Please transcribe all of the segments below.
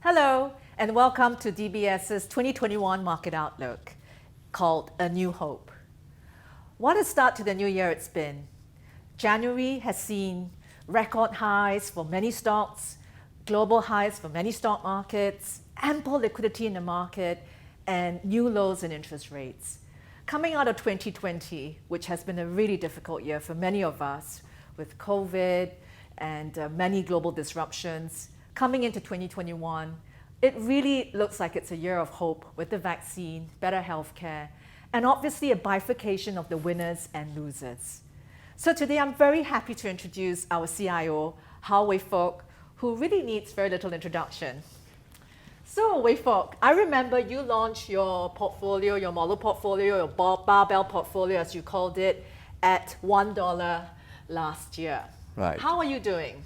Hello, and welcome to DBS's 2021 Market Outlook, called A New Hope. What a start to the new year it's been. January has seen record highs for many stocks, global highs for many stock markets, ample liquidity in the market, and new lows in interest rates. Coming out of 2020, which has been a really difficult year for many of us, with COVID and many global disruptions, coming into 2021, it really looks like it's a year of hope with the vaccine, better healthcare, and obviously a bifurcation of the winners and losers. So today I'm very happy to introduce our CIO, Hou Wey Fook, who really needs very little introduction. So Wey Fook, I remember you launched your portfolio, your model portfolio, your barbell portfolio as you called it, at $1 last year. Right. How are you doing?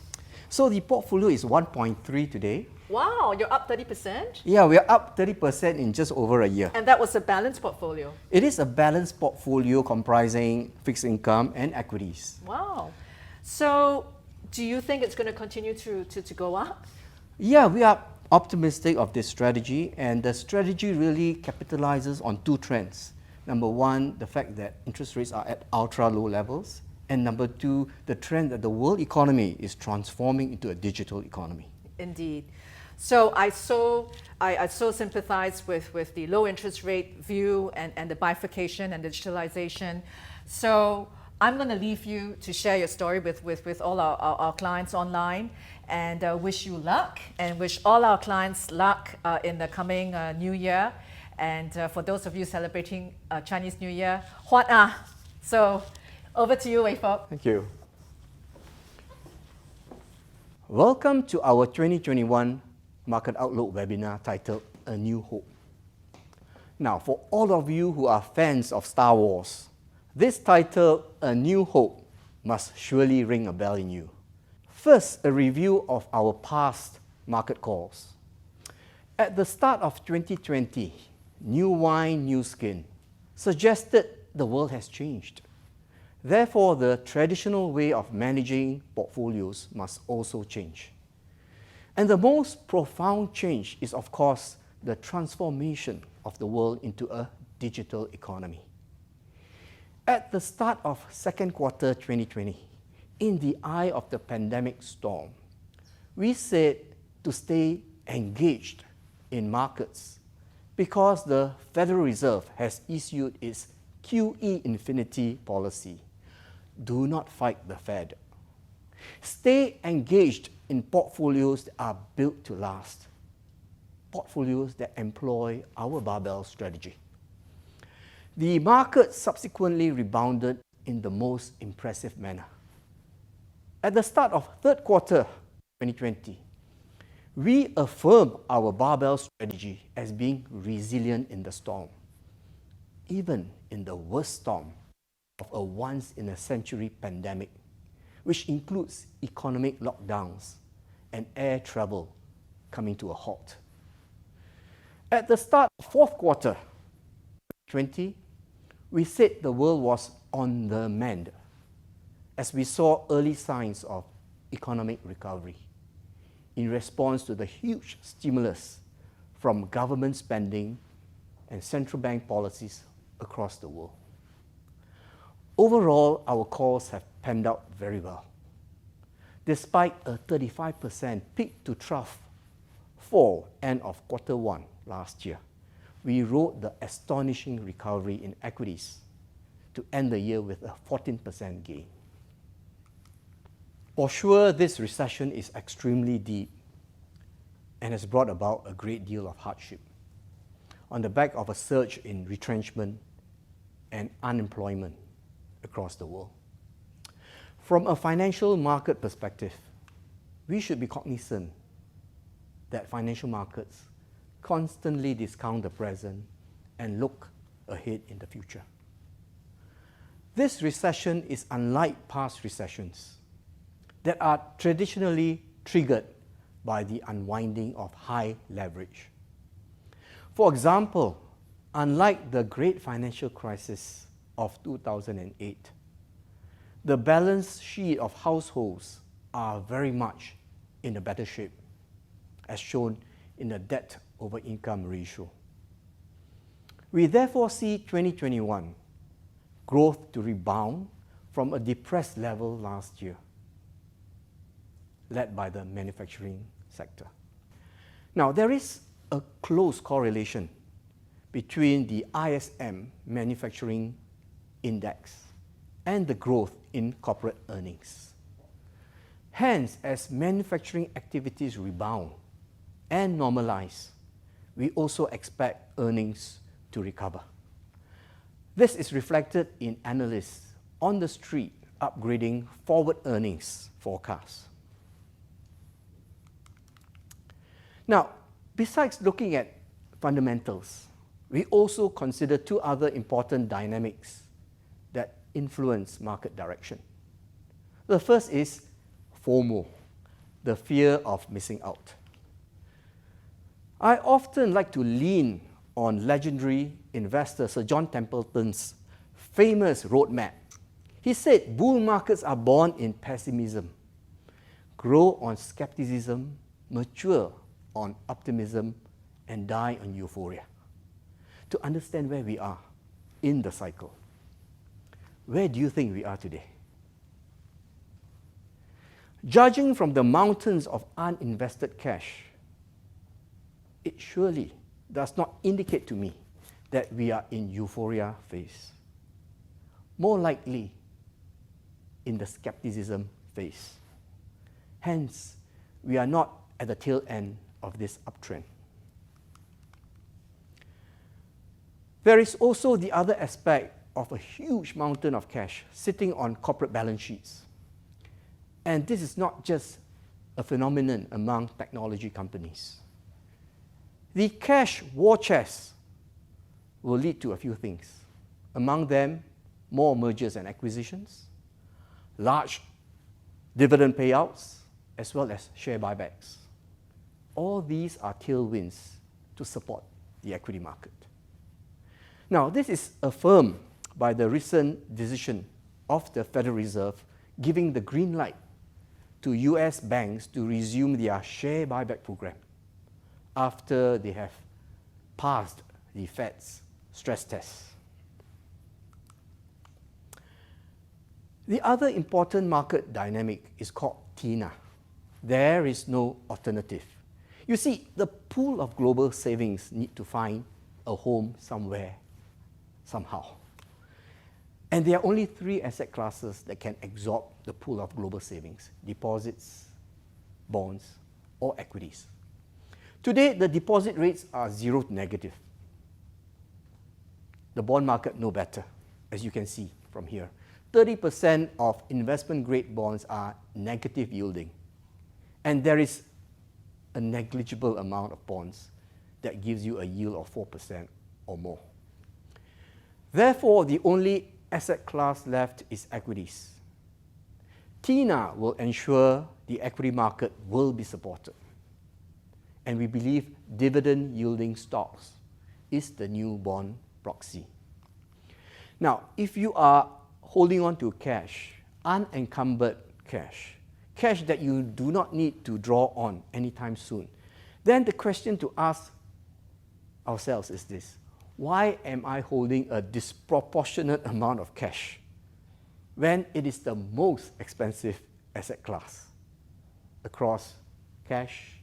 So the portfolio is 1.3 today. Wow, you're up 30%? Yeah, we're up 30% in just over a year. And that was a balanced portfolio? It is a balanced portfolio comprising fixed income and equities. Wow. So do you think it's going to continue to go up? Yeah, we are optimistic of this strategy, and the strategy really capitalizes on two trends. Number one, the fact that interest rates are at ultra low levels. And number two, the trend that the world economy is transforming into a digital economy. Indeed. So I so sympathize with the low interest rate view and the bifurcation and digitalization. So I'm going to leave you to share your story with all our clients online, and wish you luck and wish all our clients luck in the coming new year. And for those of you celebrating Chinese New Year, Huat Ah. So over to you, Wey Fook. Thank you. Welcome to our 2021 Market Outlook webinar titled A New Hope. Now, for all of you who are fans of Star Wars, this title, A New Hope, must surely ring a bell in you. First, a review of our past market calls. At the start of 2020, new wine, new skin suggested the world has changed. Therefore, the traditional way of managing portfolios must also change. And the most profound change is, of course, the transformation of the world into a digital economy. At the start of second quarter 2020, in the eye of the pandemic storm, we said to stay engaged in markets because the Federal Reserve has issued its QE infinity policy. Do not fight the Fed. Stay engaged in portfolios that are built to last, portfolios that employ our barbell strategy. The market subsequently rebounded in the most impressive manner. At the start of third quarter 2020, we affirmed our barbell strategy as being resilient in the storm, even in the worst storm of a once-in-a-century pandemic, which includes economic lockdowns and air travel coming to a halt. At the start of fourth quarter 2020, we said the world was on the mend as we saw early signs of economic recovery in response to the huge stimulus from government spending and central bank policies across the world. Overall, our calls have panned out very well. Despite a 35% peak to trough fall end of quarter one last year, we rode the astonishing recovery in equities to end the year with a 14% gain. For sure, this recession is extremely deep and has brought about a great deal of hardship on the back of a surge in retrenchment and unemployment across the world. From a financial market perspective, we should be cognizant that financial markets constantly discount the present and look ahead in the future. This recession is unlike past recessions that are traditionally triggered by the unwinding of high leverage. For example, unlike the great financial crisis of 2008, the balance sheet of households are very much in a better shape, as shown in the debt over income ratio. We therefore see 2021 growth to rebound from a depressed level last year, led by the manufacturing sector. Now, there is a close correlation between the ISM manufacturing index and the growth in corporate earnings. Hence, as manufacturing activities rebound and normalize, we also expect earnings to recover. This is reflected in analysts on the street upgrading forward earnings forecasts. Now, besides looking at fundamentals, we also consider two other important dynamics that influence market direction. The first is FOMO, the fear of missing out. I often like to lean on legendary investor Sir John Templeton's famous roadmap. He said bull markets are born in pessimism, grow on skepticism, mature on optimism, and die on euphoria. To understand where we are in the cycle, where do you think we are today? Judging from the mountains of uninvested cash, it surely does not indicate to me that we are in euphoria phase. More likely in the skepticism phase. Hence, we are not at the tail end of this uptrend. There is also the other aspect of a huge mountain of cash sitting on corporate balance sheets. And this is not just a phenomenon among technology companies. The cash war chest will lead to a few things. Among them, more mergers and acquisitions, large dividend payouts, as well as share buybacks. All these are tailwinds to support the equity market. Now, this is affirmed by the recent decision of the Federal Reserve giving the green light to US banks to resume their share buyback program after they have passed the Fed's stress tests. The other important market dynamic is called TINA. There is no alternative. You see, the pool of global savings need to find a home somewhere, somehow. And there are only three asset classes that can absorb the pool of global savings: deposits, bonds, or equities. Today, the deposit rates are 0 to negative. The bond market no better, as you can see from here. 30% of investment-grade bonds are negative yielding. And there is a negligible amount of bonds that gives you a yield of 4% or more. Therefore, the only asset class left is equities. TINA will ensure the equity market will be supported. And we believe dividend-yielding stocks is the new bond proxy. Now, if you are holding on to cash, unencumbered cash, cash that you do not need to draw on anytime soon, then the question to ask ourselves is this: why am I holding a disproportionate amount of cash when it is the most expensive asset class across cash,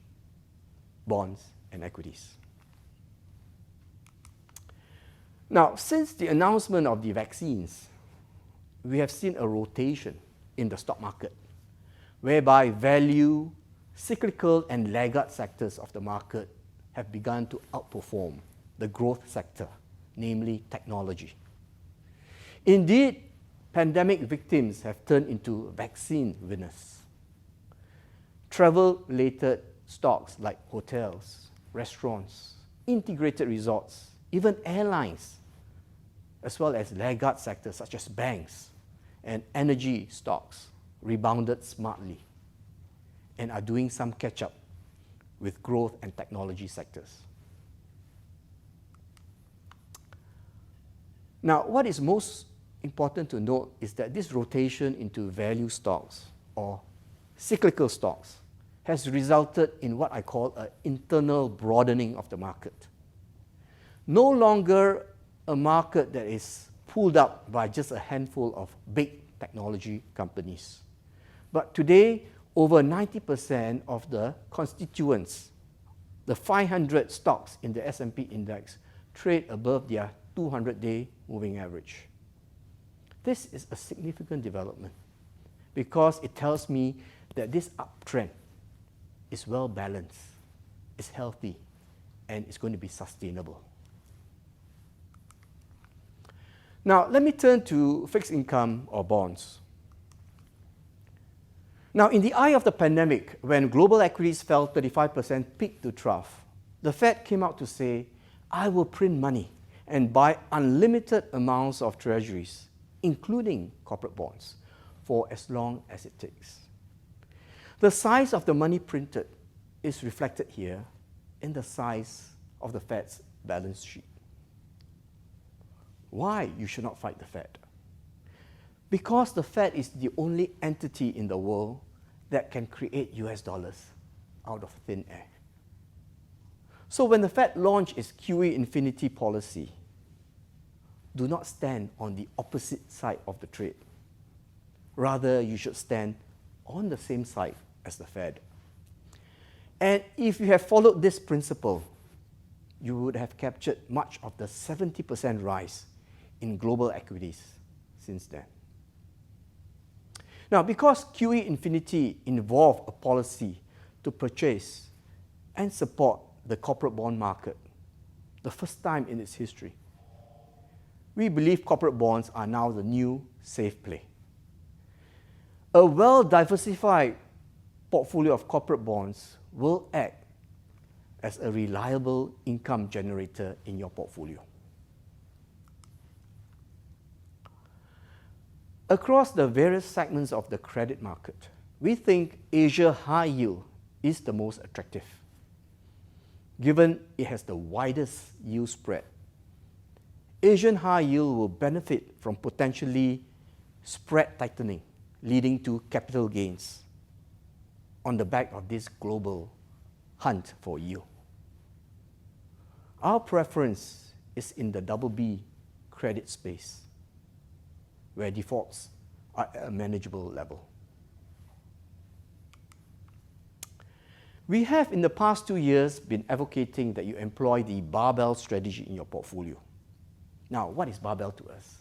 bonds, and equities? Now, since the announcement of the vaccines, we have seen a rotation in the stock market, whereby value, cyclical, and laggard sectors of the market have begun to outperform the growth sector, namely technology. Indeed, pandemic victims have turned into vaccine winners. Travel-related stocks like hotels, restaurants, integrated resorts, even airlines, as well as laggard sectors such as banks and energy stocks rebounded smartly and are doing some catch-up with growth and technology sectors. Now, what is most important to note is that this rotation into value stocks or cyclical stocks has resulted in what I call an internal broadening of the market. No longer a market that is pulled up by just a handful of big technology companies. But today, over 90% of the constituents, the 500 stocks in the S&P index, trade above their 200-day moving average. This is a significant development because it tells me that this uptrend is well balanced, is healthy, and is going to be sustainable. Now, let me turn to fixed income or bonds. Now, in the eye of the pandemic, when global equities fell 35% peak to trough, the Fed came out to say, I will print money and buy unlimited amounts of treasuries, including corporate bonds, for as long as it takes. The size of the money printed is reflected here in the size of the Fed's balance sheet. Why you should not fight the Fed? Because the Fed is the only entity in the world that can create US dollars out of thin air. So when the Fed launched its QE infinity policy, do not stand on the opposite side of the trade. Rather, you should stand on the same side as the Fed. And if you have followed this principle, you would have captured much of the 70% rise in global equities since then. Now, because QE infinity involved a policy to purchase and support the corporate bond market, the first time in its history, we believe corporate bonds are now the new safe play. A well-diversified portfolio of corporate bonds will act as a reliable income generator in your portfolio. Across the various segments of the credit market, we think Asia high yield is the most attractive, given it has the widest yield spread. Asian high yield will benefit from potentially spread tightening, leading to capital gains on the back of this global hunt for yield. Our preference is in the BB credit space, where defaults are at a manageable level. We have in the past 2 years been advocating that you employ the barbell strategy in your portfolio. Now, what is barbell to us?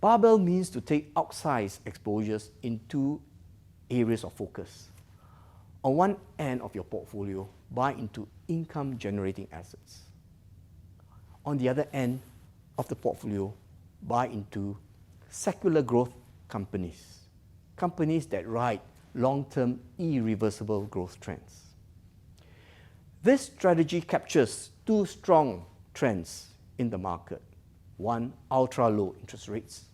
Barbell means to take outsized exposures in two areas of focus. On one end of your portfolio, buy into income-generating assets. On the other end of the portfolio, buy into secular growth companies, companies that ride long-term irreversible growth trends. This strategy captures two strong trends in the market. One, ultra-low interest rates,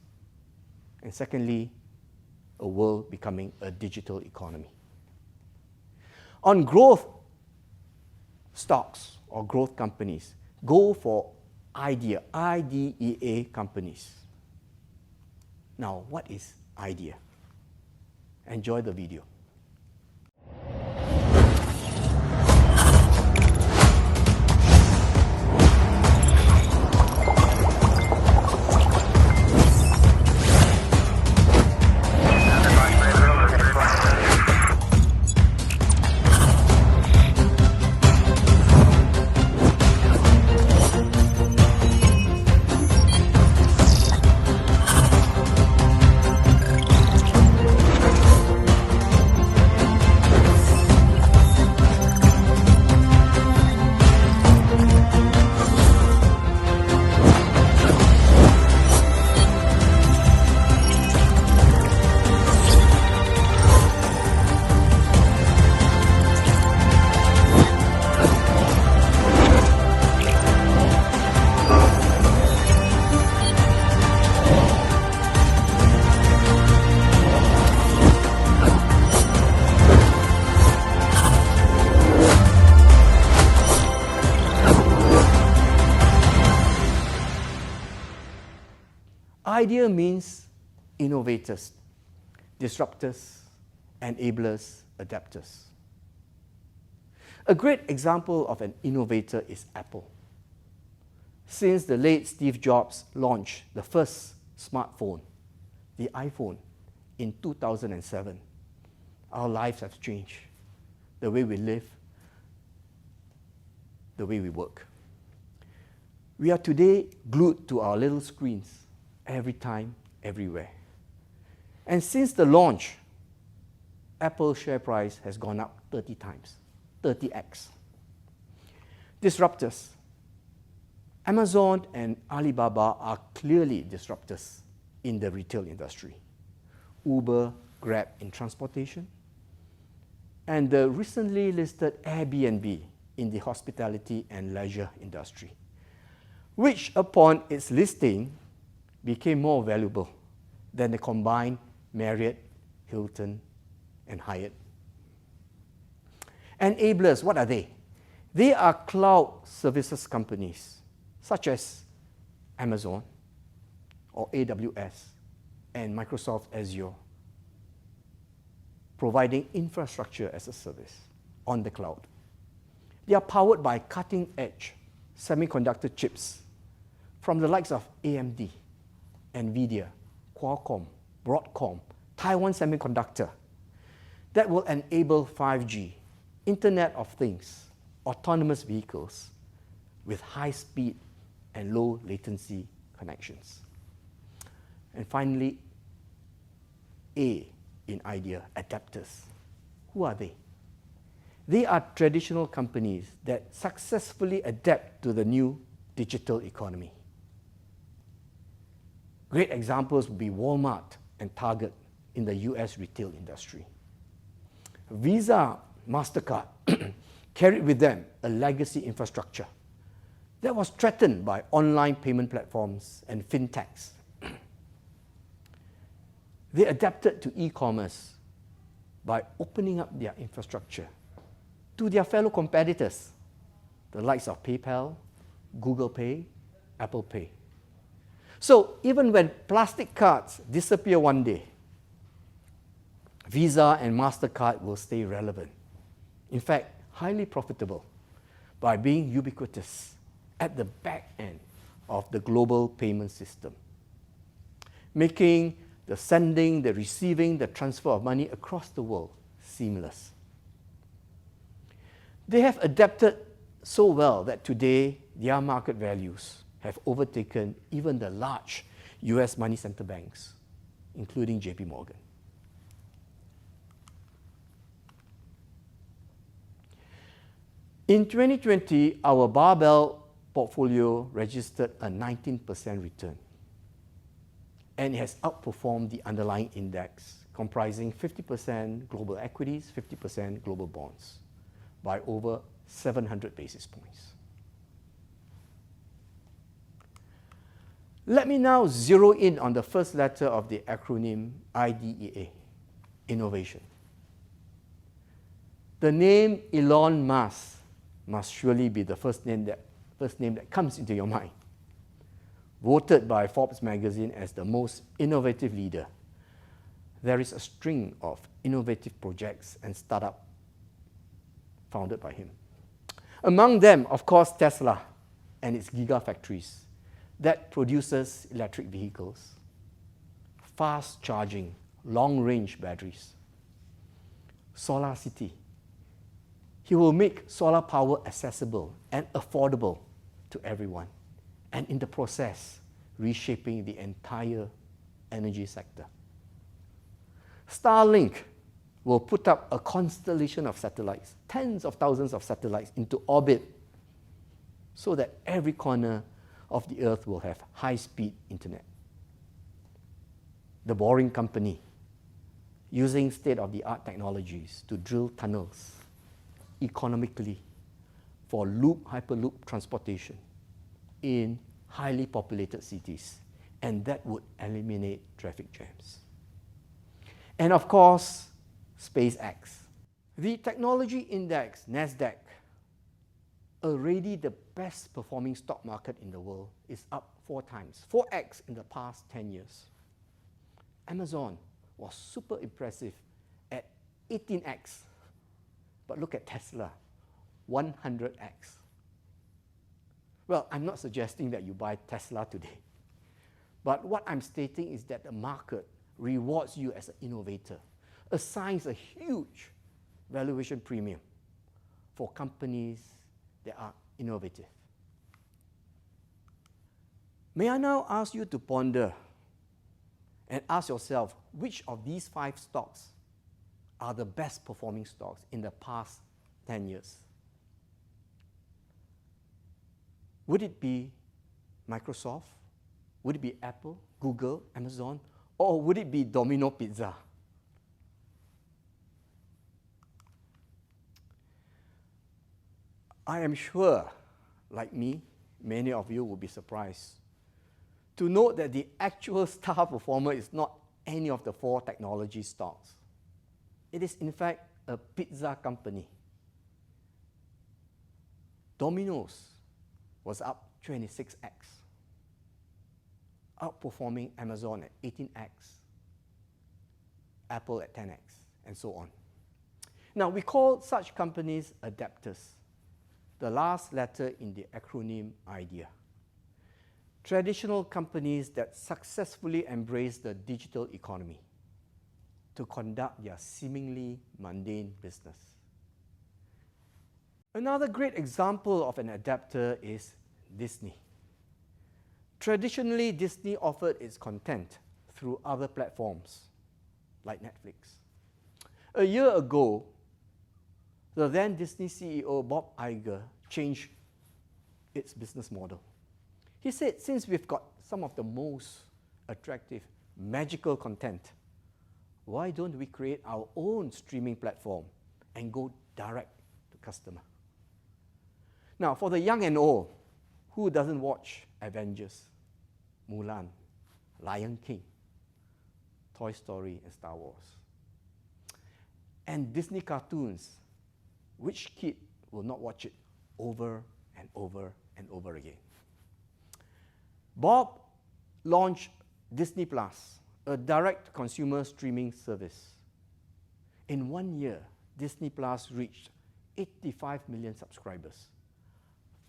and secondly, a world becoming a digital economy. On growth stocks or growth companies, go for IDEA companies. Now, what is IDEA? Enjoy the video. IDEA means innovators, disruptors, enablers, adapters. A great example of an innovator is Apple. Since the late Steve Jobs launched the first smartphone, the iPhone, in 2007, our lives have changed. The way we live, the way we work. We are today glued to our little screens every time, everywhere. And since the launch, Apple's share price has gone up 30 times, 30x. Disruptors. Amazon and Alibaba are clearly disruptors in the retail industry. Uber, Grab in transportation, and the recently listed Airbnb in the hospitality and leisure industry, which upon its listing became more valuable than the combined Marriott, Hilton, and Hyatt. Enablers, what are they? They are cloud services companies such as Amazon or AWS and Microsoft Azure, providing infrastructure as a service on the cloud. They are powered by cutting-edge semiconductor chips from the likes of AMD, NVIDIA, Qualcomm, Broadcom, Taiwan Semiconductor, that will enable 5G, Internet of Things, autonomous vehicles with high speed and low latency connections. And finally, A in idea, adapters. Who are they? They are traditional companies that successfully adapt to the new digital economy. Great examples would be Walmart and Target in the US retail industry. Visa, MasterCard carried with them a legacy infrastructure that was threatened by online payment platforms and fintechs. They adapted to e-commerce by opening up their infrastructure to their fellow competitors, the likes of PayPal, Google Pay, Apple Pay. So even when plastic cards disappear one day, Visa and MasterCard will stay relevant. In fact, highly profitable by being ubiquitous at the back end of the global payment system, making the sending, the receiving, the transfer of money across the world seamless. They have adapted so well that today their market values have overtaken even the large US money center banks, including JP Morgan. In 2020, our barbell portfolio registered a 19% return, and it has outperformed the underlying index, comprising 50% global equities, 50% global bonds, by over 700 basis points. Let me now zero in on the first letter of the acronym IDEA, innovation. The name Elon Musk must surely be the first name that comes into your mind. Voted by Forbes magazine as the most innovative leader, there is a string of innovative projects and startups founded by him. Among them, of course, Tesla and its gigafactories that produces electric vehicles, fast charging, long-range batteries. Solar City. He will make solar power accessible and affordable to everyone, and in the process, reshaping the entire energy sector. Starlink will put up a constellation of satellites, tens of thousands of satellites into orbit, so that every corner of the earth will have high-speed internet. The Boring Company, using state-of-the-art technologies to drill tunnels economically for hyperloop transportation in highly populated cities, and that would eliminate traffic jams. And of course, SpaceX. The technology index, NASDAQ, already the best performing stock market in the world, is up 4x in the past 10 years. Amazon was super impressive at 18x. But look at Tesla, 100x. Well, I'm not suggesting that you buy Tesla today, but what I'm stating is that the market rewards you as an innovator, assigns a huge valuation premium for companies that are innovative. May I now ask you to ponder and ask yourself which of these 5 stocks are the best performing stocks in the past 10 years? Would it be Microsoft? Would it be Apple, Google, Amazon? Or would it be Domino Pizza? I am sure, like me, many of you will be surprised to note that the actual star performer is not any of the 4 technology stocks. It is in fact a pizza company. Domino's was up 26x, outperforming Amazon at 18x, Apple at 10x, and so on. Now, we call such companies adapters, the last letter in the acronym IDEA. Traditional companies that successfully embrace the digital economy to conduct their seemingly mundane business. Another great example of an adapter is Disney. Traditionally, Disney offered its content through other platforms like Netflix. A year ago, the then Disney CEO Bob Iger changed its business model. He said, since we've got some of the most attractive, magical content, why don't we create our own streaming platform and go direct to customer? Now, for the young and old, who doesn't watch Avengers, Mulan, Lion King, Toy Story, and Star Wars? And Disney cartoons, which kid will not watch it over and over and over again? Bob launched Disney Plus, a direct-to-consumer streaming service. In 1 year, Disney Plus reached 85 million subscribers,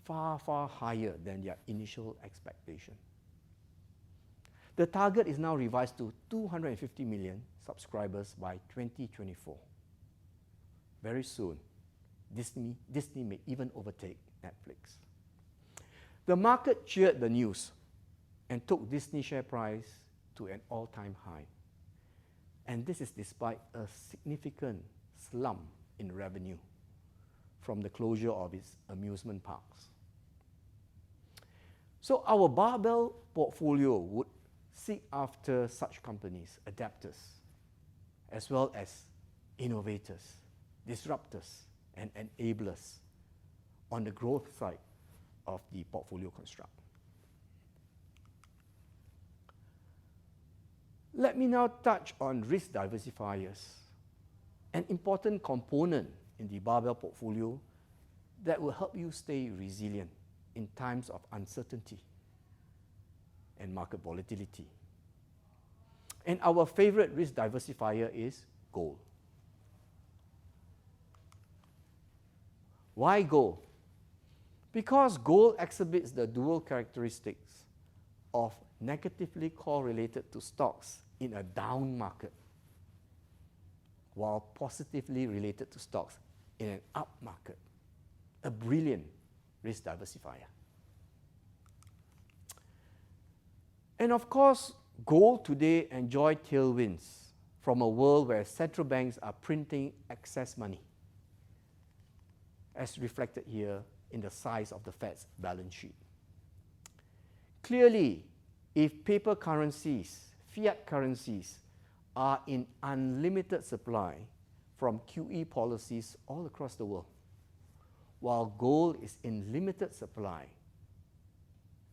far, far higher than their initial expectation. The target is now revised to 250 million subscribers by 2024. Very soon, Disney may even overtake Netflix. The market cheered the news and took Disney share price to an all-time high. And this is despite a significant slump in revenue from the closure of its amusement parks. So our barbell portfolio would seek after such companies, adapters, as well as innovators, disruptors, and enablers on the growth side of the portfolio construct. Let me now touch on risk diversifiers, an important component in the barbell portfolio that will help you stay resilient in times of uncertainty and market volatility. And our favorite risk diversifier is gold. Why gold? Because gold exhibits the dual characteristics of negatively correlated to stocks in a down market, while positively related to stocks in an up market. A brilliant risk diversifier. And of course, gold today enjoys tailwinds from a world where central banks are printing excess money, as reflected here in the size of the Fed's balance sheet. Clearly, if paper currencies, fiat currencies, are in unlimited supply from QE policies all across the world, while gold is in limited supply,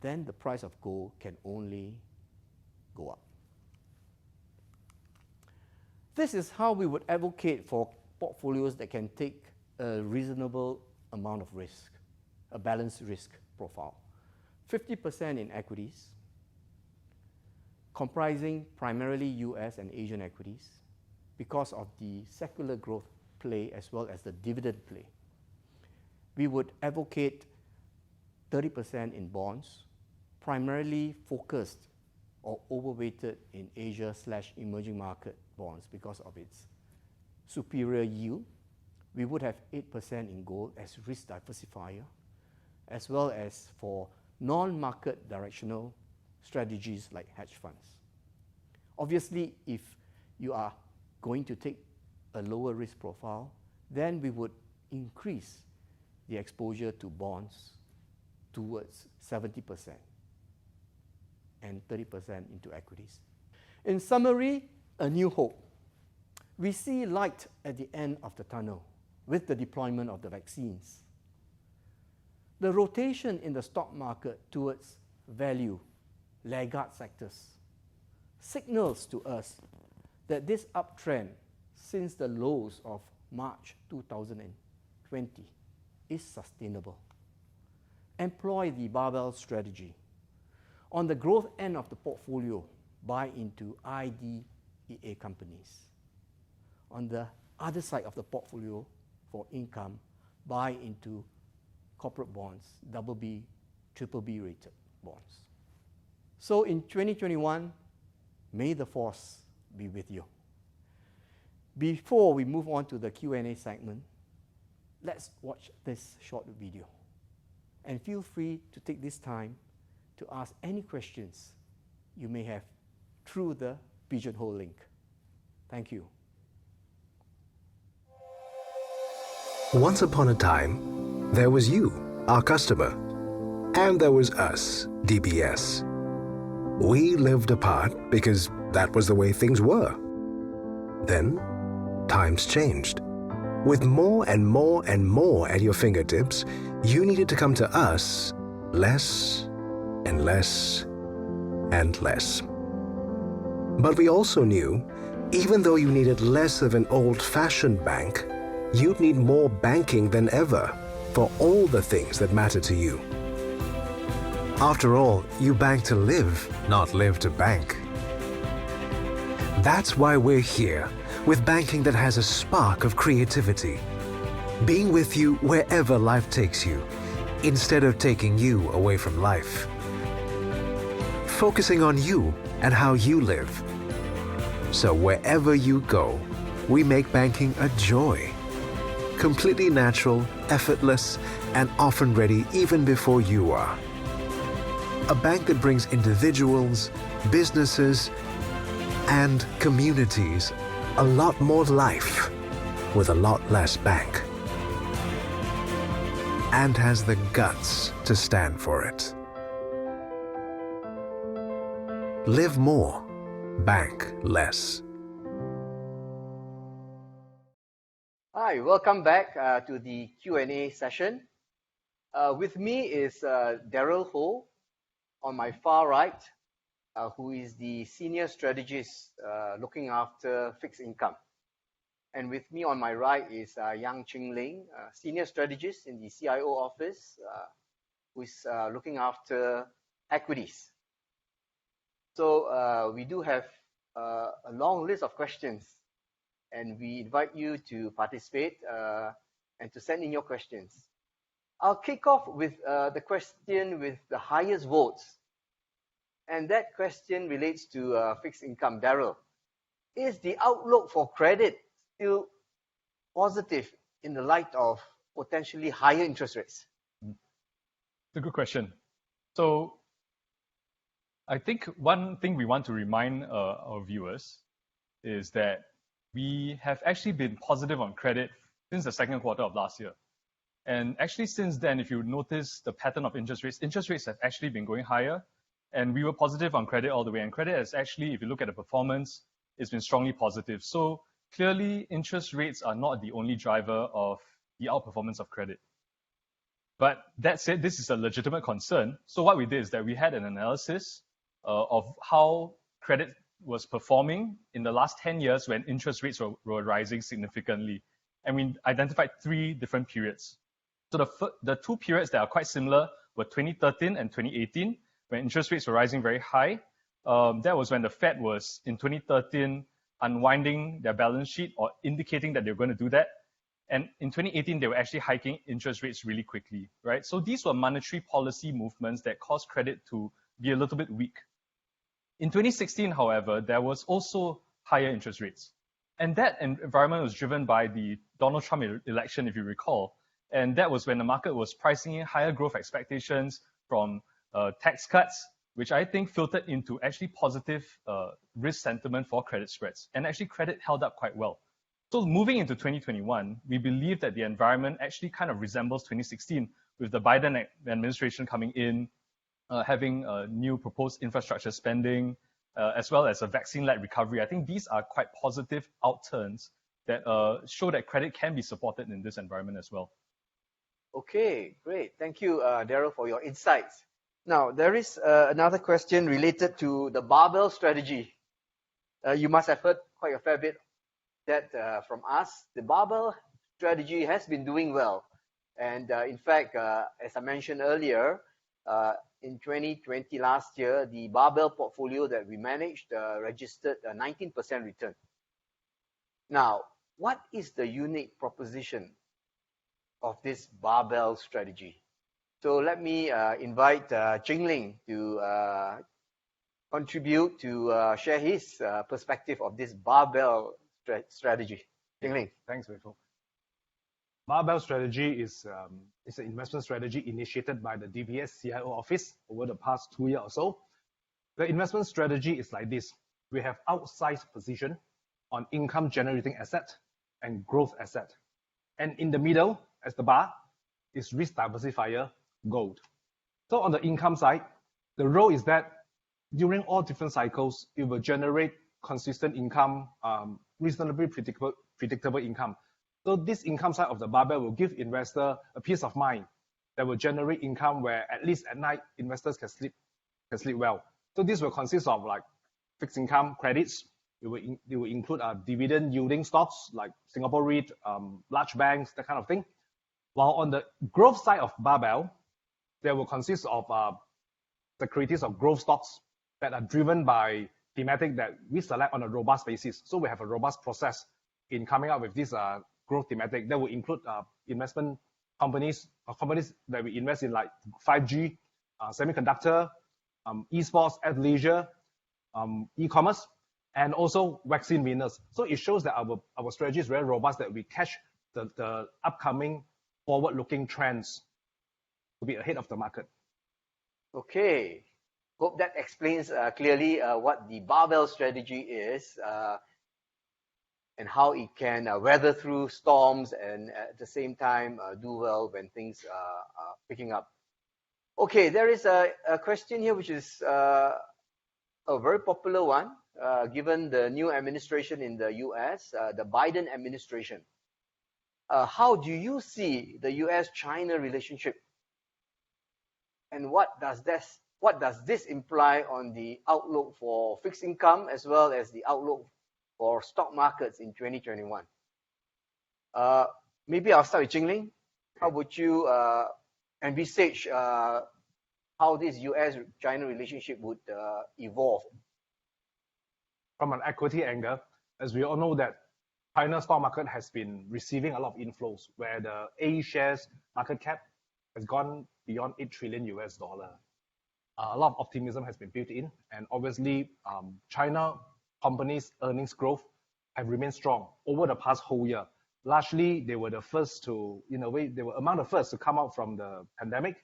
then the price of gold can only go up. This is how we would advocate for portfolios that can take a reasonable amount of risk, a balanced risk profile. 50% in equities, comprising primarily US and Asian equities because of the secular growth play as well as the dividend play. we would advocate 30% in bonds, primarily focused or overweighted in Asia/emerging market bonds because of its superior yield. We would have 8% in gold as risk diversifier, as well as for non-market directional strategies like hedge funds. Obviously, if you are going to take a lower risk profile, then we would increase the exposure to bonds towards 70% and 30% into equities. In summary, a new hope. We see light at the end of the tunnel with the deployment of the vaccines. The rotation in the stock market towards value, laggard sectors, signals to us that this uptrend since the lows of March 2020 is sustainable. Employ the barbell strategy. On the growth end of the portfolio, buy into IDEA companies. On the other side of the portfolio, for income, buy into corporate bonds, BB, BBB rated bonds. So in 2021, may the force be with you. Before we move on to the Q&A segment, let's watch this short video. And feel free to take this time to ask any questions you may have through the Pigeonhole link. Thank you. Once upon a time, there was you, our customer, and there was us, DBS. We lived apart because that was the way things were. Then, times changed. With more and more and more at your fingertips, you needed to come to us less and less and less. But we also knew, even though you needed less of an old-fashioned bank, you'd need more banking than ever for all the things that matter to you. After all, you bank to live, not live to bank. That's why we're here, with banking that has a spark of creativity. Being with you wherever life takes you, instead of taking you away from life. Focusing on you and how you live. So wherever you go, we make banking a joy. Completely natural, effortless, and often ready even before you are. A bank that brings individuals, businesses, and communities a lot more life with a lot less bank. And has the guts to stand for it. Live more, bank less. Hi, welcome back to the Q&A session. With me is Daryl Ho on my far right, who is the senior strategist looking after fixed income. And with me on my right is Yang Ching Ling, senior strategist in the CIO office, who is looking after equities. So we do have a long list of questions, and we invite you to participate and to send in your questions. I'll kick off with the question with the highest votes. And that question relates to fixed income. Daryl, is the outlook for credit still positive in the light of potentially higher interest rates? It's a good question. So I think one thing we want to remind our viewers is that we have actually been positive on credit since the second quarter of last year. And actually since then, if you notice the pattern of interest rates have actually been going higher. And we were positive on credit all the way. And credit has actually, if you look at the performance, it's been strongly positive. So clearly, interest rates are not the only driver of the outperformance of credit. But that said, this is a legitimate concern. So what we did is that we had an analysis of how credit was performing in the last 10 years when interest rates were rising significantly. And we identified 3 different periods. So the 2 periods that are quite similar were 2013 and 2018, when interest rates were rising very high. That was when the Fed was, in 2013, unwinding their balance sheet or indicating that they were going to do that. And in 2018, they were actually hiking interest rates really quickly, right? So these were monetary policy movements that caused credit to be a little bit weak. In 2016, however, there was also higher interest rates. And that environment was driven by the Donald Trump election, if you recall. And that was when the market was pricing in higher growth expectations from tax cuts, which I think filtered into actually positive risk sentiment for credit spreads. And actually credit held up quite well. So moving into 2021, we believe that the environment actually kind of resembles 2016 with the Biden administration coming in, having new proposed infrastructure spending, as well as a vaccine-led recovery. I think these are quite positive outturns that show that credit can be supported in this environment as well. Okay, great. Thank you, Daryl, for your insights. Now, there is another question related to the barbell strategy. You must have heard quite a fair bit that from us. The barbell strategy has been doing well. And in fact, as I mentioned earlier, in 2020 last year, the barbell portfolio that we managed registered a 19% return. Now, what is the unique proposition of this barbell strategy? So let me invite Ching Ling to contribute to share his perspective of this barbell strategy. Ching Ling. Thanks, Wei Fook. Barbell strategy is an investment strategy initiated by the DBS CIO office over the past 2 years or so. The investment strategy is like this. We have outsized position on income generating asset and growth asset. And in the middle, as the bar, is risk diversifier gold. So on the income side, the role is that during all different cycles, it will generate consistent income, reasonably predictable income. So this income side of the barbell will give investor a peace of mind that will generate income where at least at night investors can sleep well. So this will consist of like fixed income credits. It will include dividend yielding stocks like Singapore REIT, large banks, that kind of thing. While on the growth side of barbell, there will consist of securities of growth stocks that are driven by thematic that we select on a robust basis. So we have a robust process in coming up with this growth thematic that will include investment companies or companies that we invest in like 5G, semiconductor, esports, athleisure, e-commerce, and also vaccine winners. So it shows that our strategy is very robust, that we catch the upcoming forward-looking trends to be ahead of the market. Okay. Hope that explains clearly what the barbell strategy is and how it can weather through storms and at the same time do well when things are picking up. Okay, there is a question here which is a very popular one given the new administration in the US, the Biden administration. How do you see the US-China relationship? And what does this imply on the outlook for fixed income as well as the outlook for stock markets in 2021? Maybe I'll start with Ching Ling. How would you envisage how this US-China relationship would evolve? From an equity angle, as we all know that China's stock market has been receiving a lot of inflows, where the A shares market cap has gone beyond $8 trillion. A lot of optimism has been built in, and obviously China companies' earnings growth have remained strong over the past whole year. Largely, they were the first to, in a way, they were among the first to come out from the pandemic,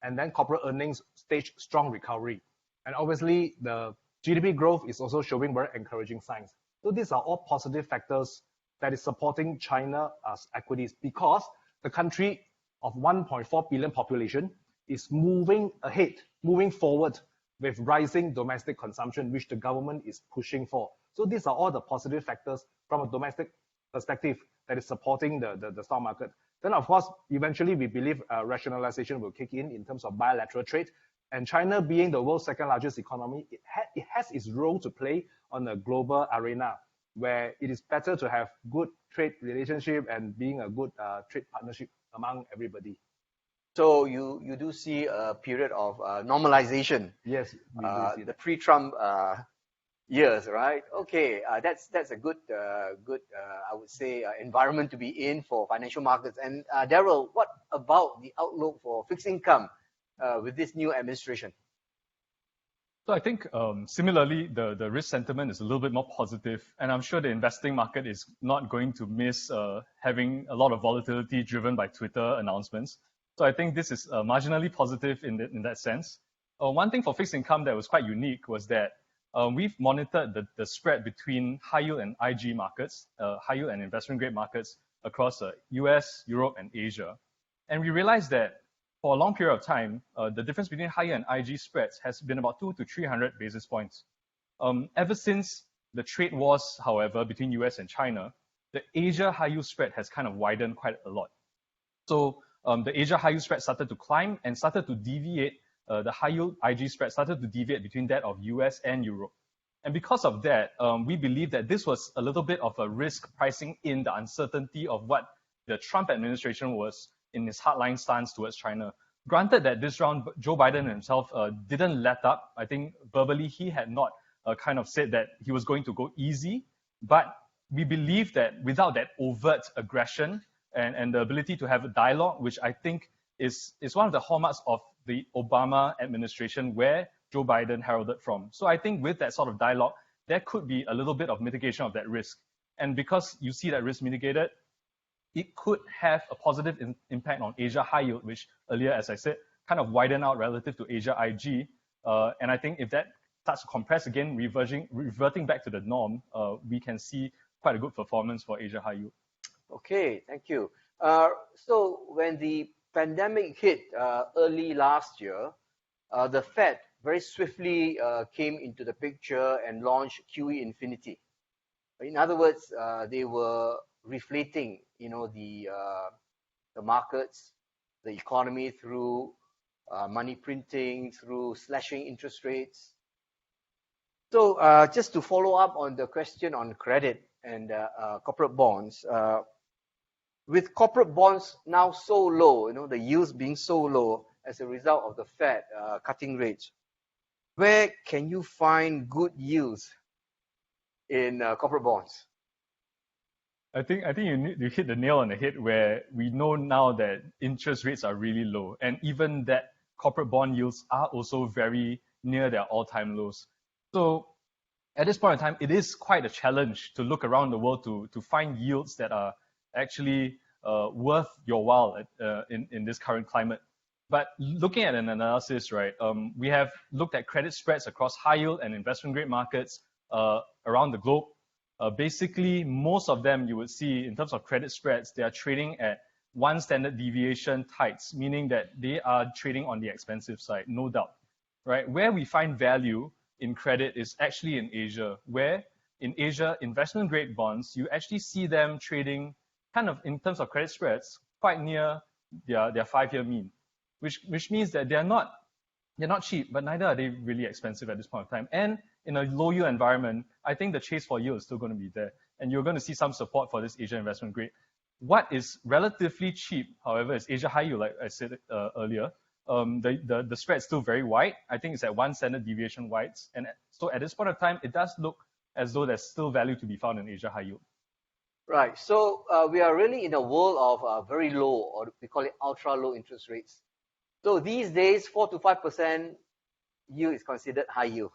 and then corporate earnings staged strong recovery. And obviously, the GDP growth is also showing very encouraging signs. So these are all positive factors that is supporting China as equities, because the country of 1.4 billion population is moving ahead, moving forward with rising domestic consumption, which the government is pushing for. So these are all the positive factors from a domestic perspective that is supporting the stock market. Then, of course, eventually we believe rationalization will kick in terms of bilateral trade. And China being the world's second largest economy, it has its role to play on the global arena, where it is better to have good trade relationship and being a good trade partnership among everybody. So you do see a period of normalization. Yes, we do see the pre-Trump years, right? Okay, that's a good I would say environment to be in for financial markets. And Daryl, what about the outlook for fixed income with this new administration? So I think similarly, the risk sentiment is a little bit more positive, and I'm sure the investing market is not going to miss having a lot of volatility driven by Twitter announcements. So I think this is marginally positive in that sense. One thing for fixed income that was quite unique was that we've monitored the spread between high yield and IG markets, high yield and investment grade markets across US, Europe, and Asia. And we realized that for a long period of time, the difference between high yield and IG spreads has been about 200 to 300 basis points. Ever since the trade wars, however, between US and China, the Asia high yield spread has kind of widened quite a lot. So the Asia high yield spread started to climb and started to deviate. The high yield IG spread started to deviate between that of US and Europe. And because of that, we believe that this was a little bit of a risk pricing in the uncertainty of what the Trump administration was in his hardline stance towards China. Granted that this round, Joe Biden himself didn't let up. I think verbally he had not kind of said that he was going to go easy, but we believe that without that overt aggression and the ability to have a dialogue, which I think is one of the hallmarks of the Obama administration, where Joe Biden heralded from. So I think with that sort of dialogue, there could be a little bit of mitigation of that risk. And because you see that risk mitigated, it could have a positive impact on Asia high yield, which earlier, as I said, kind of widened out relative to Asia IG. And I think if that starts to compress again, reverting back to the norm, we can see quite a good performance for Asia high yield. Okay, thank you. So when the pandemic hit early last year, the Fed very swiftly came into the picture and launched QE Infinity. In other words, they were reflating, the markets, the economy through money printing, through slashing interest rates. So just to follow up on the question on credit and corporate bonds, with corporate bonds now so low, the yields being so low as a result of the Fed cutting rates, where can you find good yields in corporate bonds? I think you hit the nail on the head, where we know now that interest rates are really low, and even that corporate bond yields are also very near their all-time lows. So at this point in time, it is quite a challenge to look around the world to find yields that are actually worth your while in this current climate. But looking at an analysis, right, we have looked at credit spreads across high yield and investment grade markets around the globe. Basically, most of them you would see in terms of credit spreads, they are trading at one standard deviation tights, meaning that they are trading on the expensive side, no doubt, right? Where we find value in credit is actually in Asia, where in Asia, investment grade bonds, you actually see them trading kind of in terms of credit spreads quite near their 5-year mean, which means that they're not cheap, but neither are they really expensive at this point of time. And in a low yield environment, I think the chase for yield is still going to be there, and you're going to see some support for this Asia investment grade. What is relatively cheap, however, is Asia high yield, like I said earlier. The spread is still very wide. I think it's at one standard deviation wides, and so at this point of time, it does look as though there's still value to be found in Asia high yield. Right. So we are really in a world of very low, or we call it ultra low interest rates. So these days, 4 to 5% yield is considered high yield.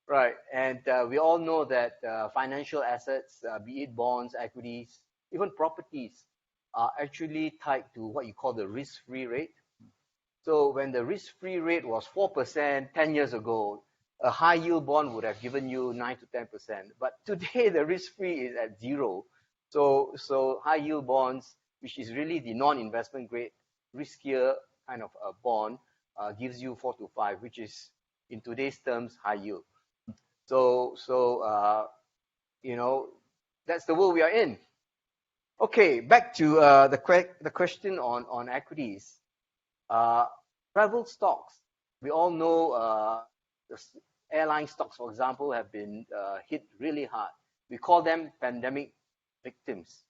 Right. And we all know that financial assets, be it bonds, equities, even properties, are actually tied to what you call the risk-free rate. So when the risk-free rate was 4% 10 years ago, a high yield bond would have given you 9 to 10%. But today the risk-free is at 0. So high yield bonds, which is really the non-investment grade, riskier kind of a bond, gives you 4 to 5, which is in today's terms high yield. So that's the world we are in. Okay, back to the question on equities. Travel stocks. We all know the airline stocks, for example, have been hit really hard. We call them pandemic victims.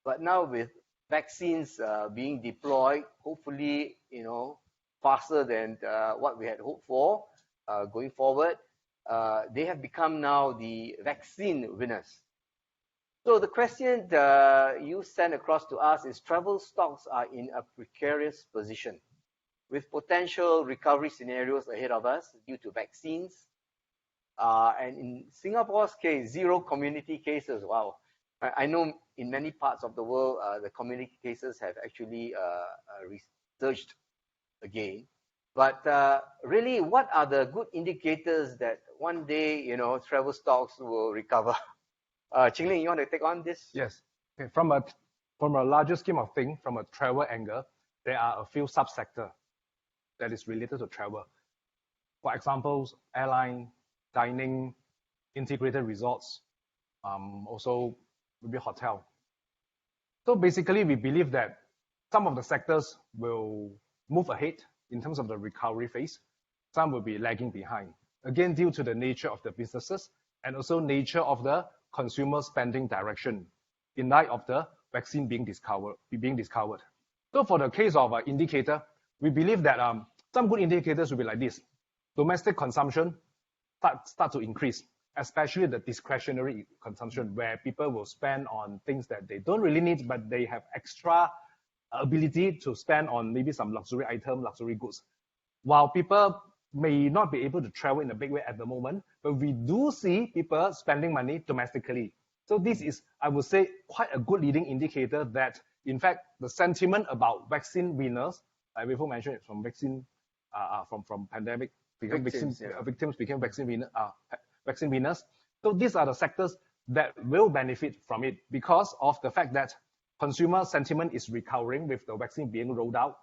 But now with vaccines being deployed, hopefully, faster than what we had hoped for going forward, they have become now the vaccine winners. So the question you sent across to us is travel stocks are in a precarious position with potential recovery scenarios ahead of us due to vaccines. And in Singapore's case, 0 community cases. Wow. I know in many parts of the world, the community cases have actually resurged again. But really, what are the good indicators that one day, travel stocks will recover? Ching Ling, you want to take on this? Yes. Okay. From a larger scheme of things, from a travel angle, there are a few subsectors that is related to travel. For example, airline, dining, integrated resorts, also maybe hotel. So basically, we believe that some of the sectors will move ahead in terms of the recovery phase. Some will be lagging behind. Again, due to the nature of the businesses and also nature of the consumer spending direction in light of the vaccine being discovered. So for the case of an indicator, we believe that some good indicators will be like this. Domestic consumption start to increase, especially the discretionary consumption, where people will spend on things that they don't really need, but they have extra ability to spend on maybe some luxury item, luxury goods. While people may not be able to travel in a big way at the moment, but we do see people spending money domestically. So this is, I would say, quite a good leading indicator that, in fact, the sentiment about vaccine winners, like Wei Fook mentioned, from vaccine, from pandemic, victims became vaccine winners. So these are the sectors that will benefit from it because of the fact that consumer sentiment is recovering with the vaccine being rolled out.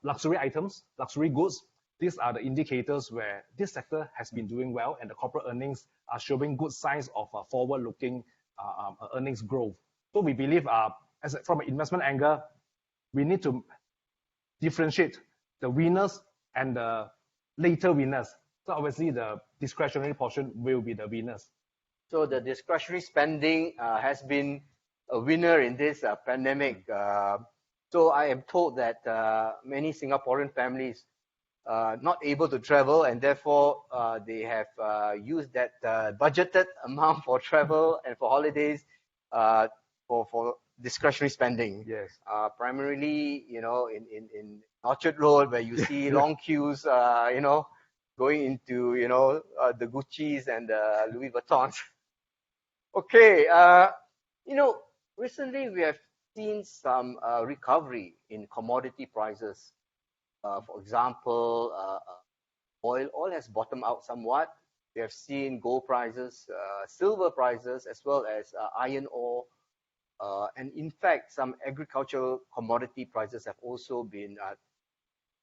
Luxury items, luxury goods, these are the indicators where this sector has been doing well and the corporate earnings are showing good signs of forward-looking earnings growth. So we believe from an investment angle, we need to differentiate the winners and the later winners. So obviously the discretionary portion will be the winners. So the discretionary spending has been a winner in this pandemic. So I am told that many Singaporean families not able to travel and therefore they have used that budgeted amount for travel and for holidays for discretionary spending. Yes. Primarily, in Orchard Road where you see long queues, going into, the Gucci's and the Louis Vuittons. Okay, recently we have seen some recovery in commodity prices. For example, oil has bottomed out somewhat. We have seen gold prices, silver prices, as well as iron ore. And in fact, some agricultural commodity prices have also been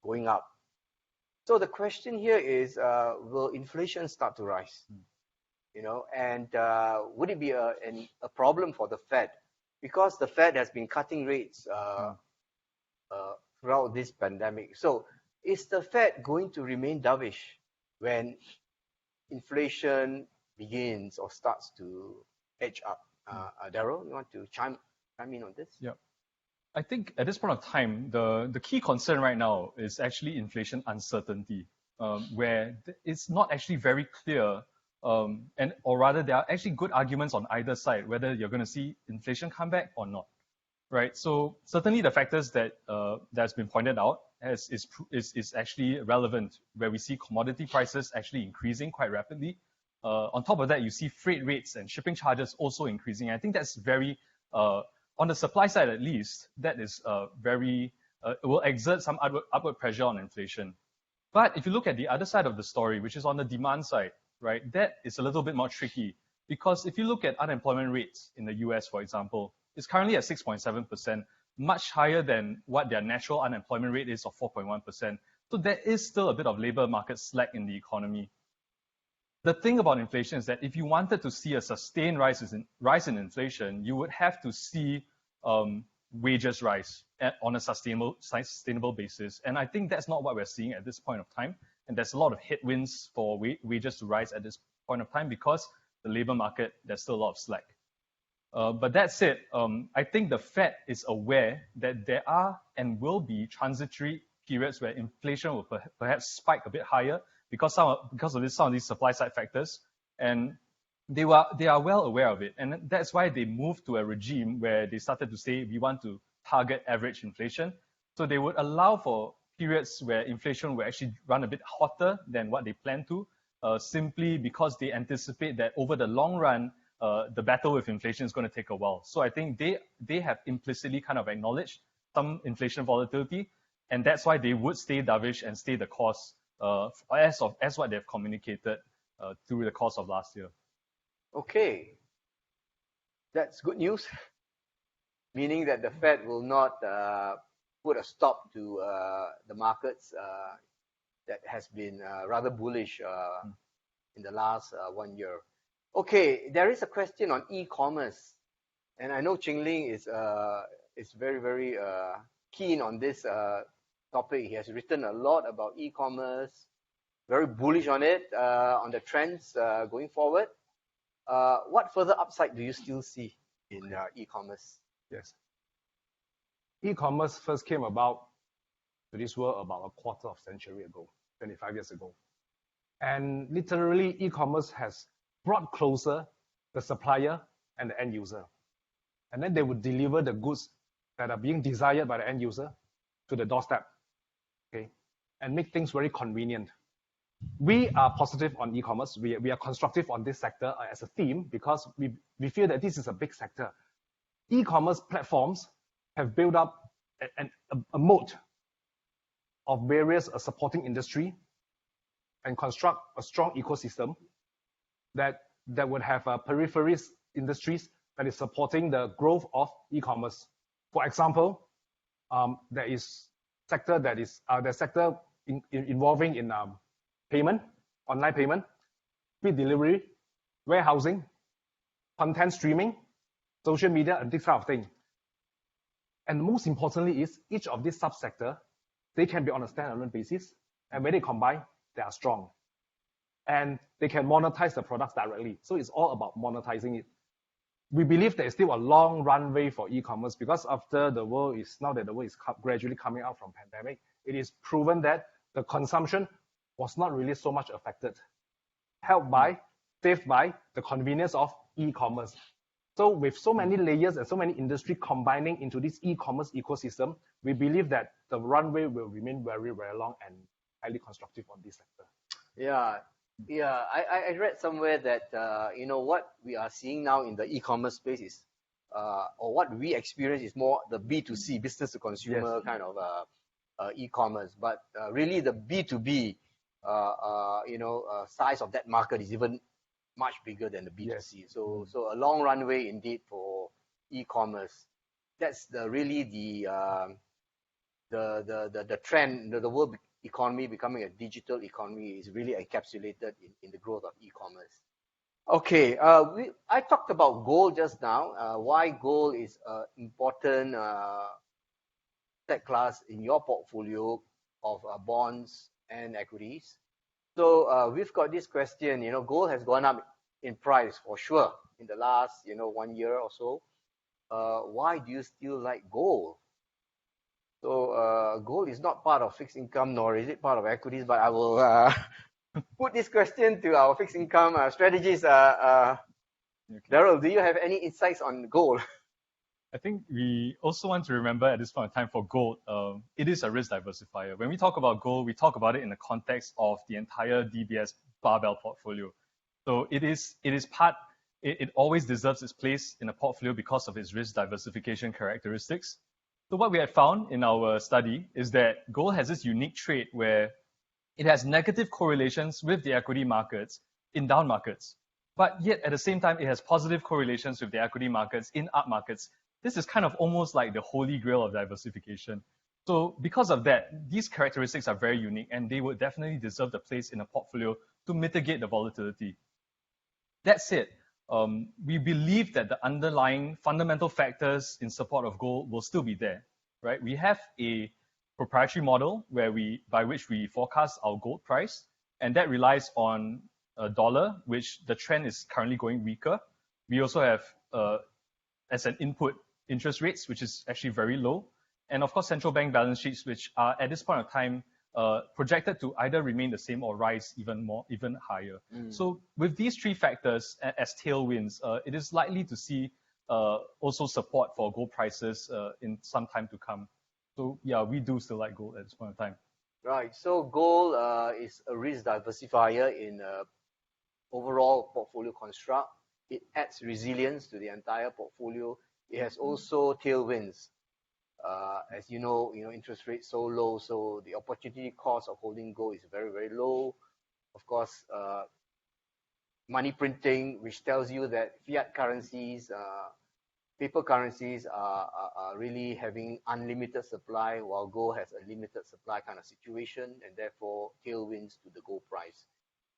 going up. So the question here is, will inflation start to rise? And would it be a problem for the Fed? Because the Fed has been cutting rates throughout this pandemic. So is the Fed going to remain dovish when inflation begins or starts to edge up? Daryl, you want to chime in on this? Yeah. I think at this point of time, the key concern right now is actually inflation uncertainty, where it's not actually very clear, or rather there are actually good arguments on either side, whether you're going to see inflation come back or not. Right. So certainly the factors that that's been pointed out is actually relevant, where we see commodity prices actually increasing quite rapidly. On top of that, you see freight rates and shipping charges also increasing. I think that's very on the supply side at least, that is it will exert some upward pressure on inflation. But if you look at the other side of the story, which is on the demand side, right, that is a little bit more tricky because if you look at unemployment rates in the US, for example, it's currently at 6.7%, much higher than what their natural unemployment rate is of 4.1%. So there is still a bit of labor market slack in the economy. The thing about inflation is that if you wanted to see a sustained rise in inflation, you would have to see wages rise on a sustainable basis. And I think that's not what we're seeing at this point of time. And there's a lot of headwinds for wages to rise at this point of time because the labor market, there's still a lot of slack. But that said, I think the Fed is aware that there are and will be transitory periods where inflation will perhaps spike a bit higher because of some of these supply side factors, and they are well aware of it, and that's why they moved to a regime where they started to say we want to target average inflation. So they would allow for periods where inflation will actually run a bit hotter than what they plan to, simply because they anticipate that over the long run, the battle with inflation is going to take a while. So I think they have implicitly kind of acknowledged some inflation volatility, and that's why they would stay dovish and stay the course as what they've communicated through the course of last year. Okay, that's good news, meaning that the Fed will not put a stop to the markets that has been rather bullish in the last 1 year. Okay, there is a question on e-commerce, and I know Ching Ling is very, very keen on this topic. He has written a lot about e-commerce, very bullish on it, on the trends going forward. What further upside do you still see in e-commerce? Yes. E-commerce first came about to this world about a quarter of a century ago, 25 years ago. And literally, e-commerce has brought closer the supplier and the end user. And then they would deliver the goods that are being desired by the end user to the doorstep, okay, and make things very convenient. We are positive on e-commerce. We are constructive on this sector as a theme because we feel that this is a big sector. E-commerce platforms have built up a moat of various supporting industry and construct a strong ecosystem that would have peripheries industries that is supporting the growth of e-commerce. For example, there is sector that is the sector involving in payment, online payment, food delivery, warehousing, content streaming, social media, and this kind of thing. And most importantly is each of these subsector, they can be on a standalone basis, and when they combine, they are strong. And they can monetize the products directly. So it's all about monetizing it. We believe there is still a long runway for e-commerce because after now that the world is gradually coming out from pandemic, it is proven that the consumption was not really so much affected, saved by the convenience of e-commerce. So with so many layers and so many industry combining into this e-commerce ecosystem, we believe that the runway will remain very, very long and highly constructive on this sector. Yeah, I read somewhere that what we are seeing now in the e-commerce space is, or what we experience is more the B2C, business to consumer kind of e-commerce. But really the B2B, size of that market is even much bigger than the B2C. Yes. So a long runway indeed for e-commerce. That's really the trend. The world economy becoming a digital economy is really encapsulated in the growth of e-commerce. Okay, I talked about gold just now. Why gold is an important asset class in your portfolio of bonds and equities. So we've got this question, gold has gone up in price for sure in the last, 1 year or so. Why do you still like gold? So gold is not part of fixed income, nor is it part of equities, but I will put this question to our fixed income strategists. Daryl, do you have any insights on gold? I think we also want to remember at this point in time for gold, it is a risk diversifier. When we talk about gold, we talk about it in the context of the entire DBS barbell portfolio. So it always deserves its place in a portfolio because of its risk diversification characteristics. So what we have found in our study is that gold has this unique trait where it has negative correlations with the equity markets in down markets, but yet at the same time, it has positive correlations with the equity markets in up markets. This is kind of almost like the holy grail of diversification. So because of that, these characteristics are very unique and they would definitely deserve the place in a portfolio to mitigate the volatility. That said, we believe that the underlying fundamental factors in support of gold will still be there, right? We have a proprietary model by which we forecast our gold price, and that relies on a dollar, which the trend is currently going weaker. We also have, as an input, interest rates, which is actually very low. And of course, central bank balance sheets, which are at this point of time projected to either remain the same or rise even higher. So with these three factors as tailwinds, it is likely to see also support for gold prices in some time to come. So yeah, we do still like gold at this point in time. Right. So gold is a risk diversifier in overall portfolio construct. It adds resilience to the entire portfolio. It has also tailwinds. As you know, interest rates so low, so the opportunity cost of holding gold is very, very low. Of course, money printing, which tells you that fiat currencies, paper currencies are really having unlimited supply, while gold has a limited supply kind of situation, and therefore tailwinds to the gold price.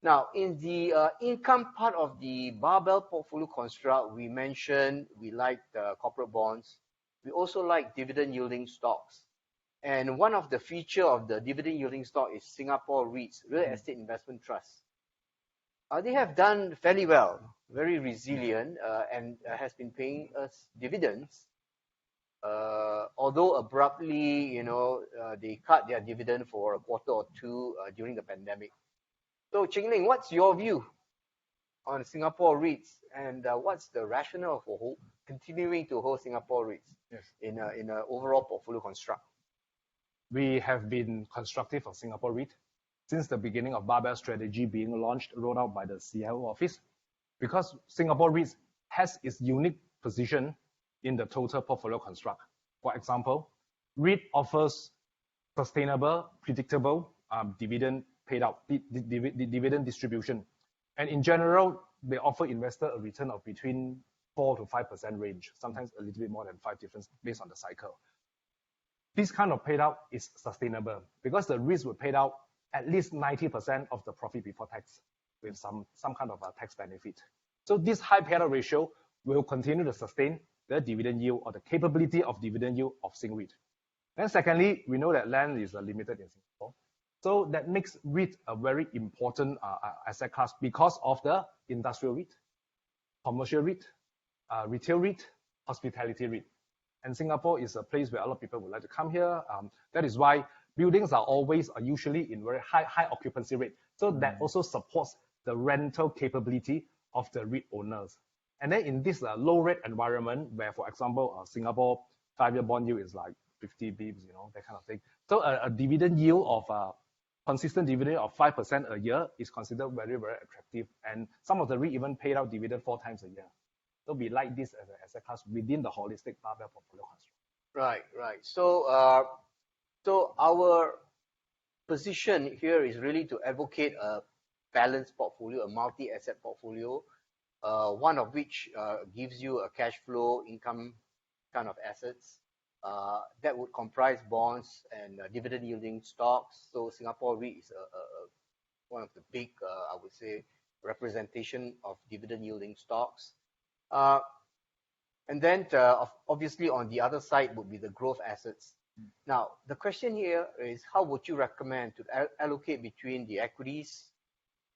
Now, in the income part of the barbell portfolio construct, we mentioned we like corporate bonds. We also like dividend yielding stocks. And one of the feature of the dividend yielding stock is Singapore REITs, Real Estate Investment Trusts. They have done fairly well, very resilient, and has been paying us dividends. Although abruptly, they cut their dividend for a quarter or two during the pandemic. So, Ching Ling, what's your view on Singapore REITs, and what's the rationale for continuing to hold Singapore REITs in an overall portfolio construct? We have been constructive of Singapore REIT since the beginning of barbell strategy being rolled out by the CIO office, because Singapore REIT has its unique position in the total portfolio construct. For example, REIT offers sustainable, predictable dividend paid out, dividend distribution. And in general, they offer investor a return of between 4 to 5% range, sometimes a little bit more than 5 difference based on the cycle. This kind of payout is sustainable because the REITs will pay out at least 90% of the profit before tax with some kind of a tax benefit. So this high payout ratio will continue to sustain the dividend yield or the capability of dividend yield of Sing REIT. And secondly, we know that land is limited in Singapore. So that makes REIT a very important asset class because of the industrial REIT, commercial REIT, retail REIT, hospitality REIT. And Singapore is a place where a lot of people would like to come here. That is why buildings are usually in very high occupancy rate. So that also supports the rental capability of the REIT owners. And then in this low rate environment where, for example, Singapore 5-year bond yield is like 50 bips, that kind of thing. So a dividend yield of consistent dividend of 5% a year is considered very, very attractive. And some of the REIT even paid out dividend 4 times a year. So we like this as an asset class within the holistic barbell portfolio construct. Right. So, so our position here is really to advocate a balanced portfolio, a multi-asset portfolio, one of which gives you a cash flow income kind of assets that would comprise bonds and dividend yielding stocks. So Singapore REIT is one of the big, I would say, representation of dividend yielding stocks. And then obviously on the other side would be the growth assets. Now, the question here is how would you recommend to allocate between the equities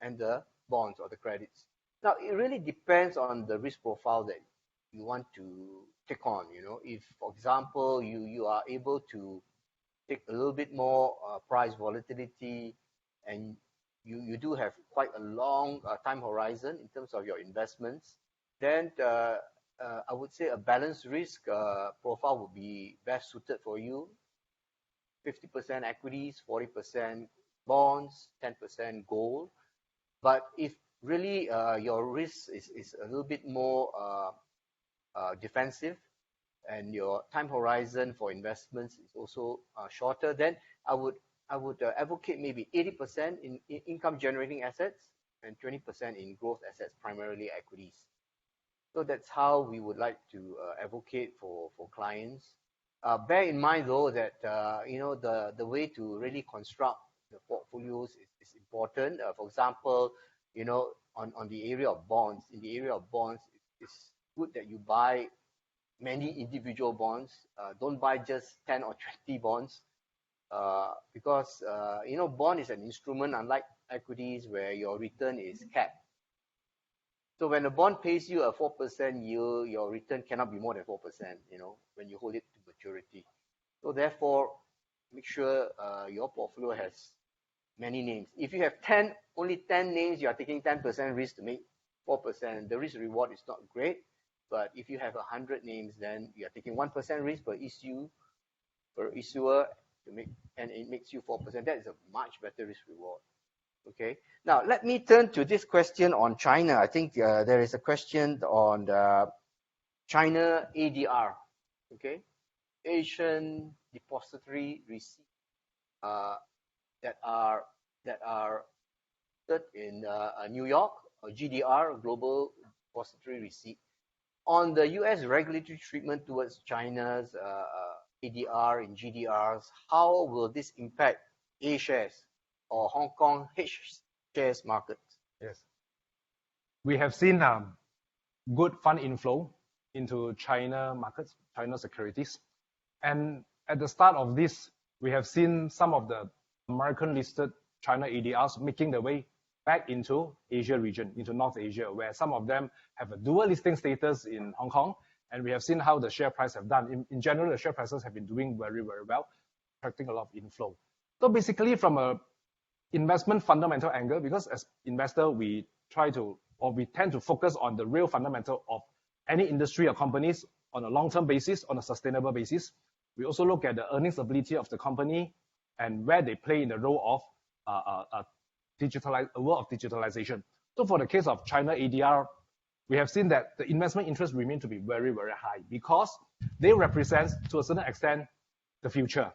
and the bonds or the credits? Now, it really depends on the risk profile that you want to take on. If, for example, you are able to take a little bit more price volatility and you do have quite a long time horizon in terms of your investments, then I would say a balanced risk profile would be best suited for you. 50% equities, 40% bonds, 10% gold. But if really your risk is a little bit more defensive and your time horizon for investments is also shorter, then I would advocate maybe 80% in income generating assets and 20% in growth assets, primarily equities. So that's how we would like to advocate for clients. Bear in mind though that the way to really construct the portfolios is important. For example, on the area of bonds, it's good that you buy many individual bonds. Don't buy just 10 or 20 bonds because bond is an instrument unlike equities where your return is capped. So when a bond pays you a 4% yield, your return cannot be more than 4%, when you hold it to maturity. So therefore, make sure your portfolio has many names. If you have only 10 names, you are taking 10% risk to make 4%. The risk reward is not great, but if you have 100 names, then you are taking 1% risk per issuer to make, and it makes you 4%. That is a much better risk reward. Okay. Now let me turn to this question on China. I think there is a question on the China ADR. Okay, Asian depository receipts that are in New York, or GDR, Global Depository Receipt, on the US regulatory treatment towards China's ADR and GDRs. How will this impact A shares or Hong Kong H shares market? Yes. We have seen good fund inflow into China markets, China securities. And at the start of this, we have seen some of the American listed China ADRs making their way back into Asia region, into North Asia, where some of them have a dual listing status in Hong Kong. And we have seen how the share price have done. In general, the share prices have been doing very, very well, attracting a lot of inflow. So basically from a investment fundamental angle, because as investor, we tend to focus on the real fundamental of any industry or companies on a long-term basis, on a sustainable basis. We also look at the earnings ability of the company and where they play in the role of a world of digitalization. So for the case of China ADR, we have seen that the investment interest remain to be very, very high because they represent, to a certain extent, the future.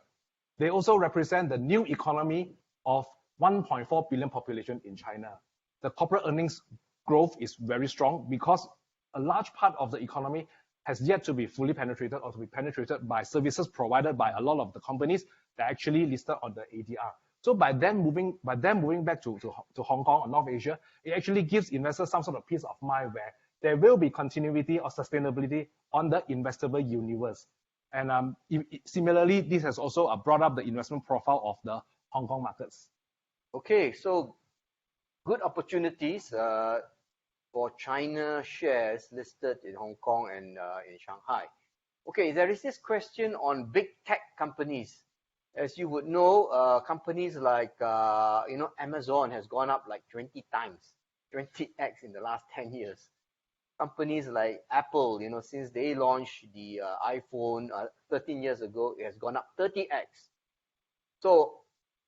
They also represent the new economy of 1.4 billion population in China. The corporate earnings growth is very strong because a large part of the economy has yet to be fully penetrated or to be penetrated by services provided by a lot of the companies that actually listed on the ADR. So by them moving back to Hong Kong or North Asia, it actually gives investors some sort of peace of mind where there will be continuity or sustainability on the investable universe. And similarly, this has also brought up the investment profile of the Hong Kong markets. Okay, so good opportunities for China shares listed in Hong Kong and in Shanghai. Okay, there is this question on big tech companies. As you would know, companies like Amazon has gone up like 20 times, 20x in the last 10 years. Companies like Apple, since they launched the iPhone 13 years ago, it has gone up 30x. So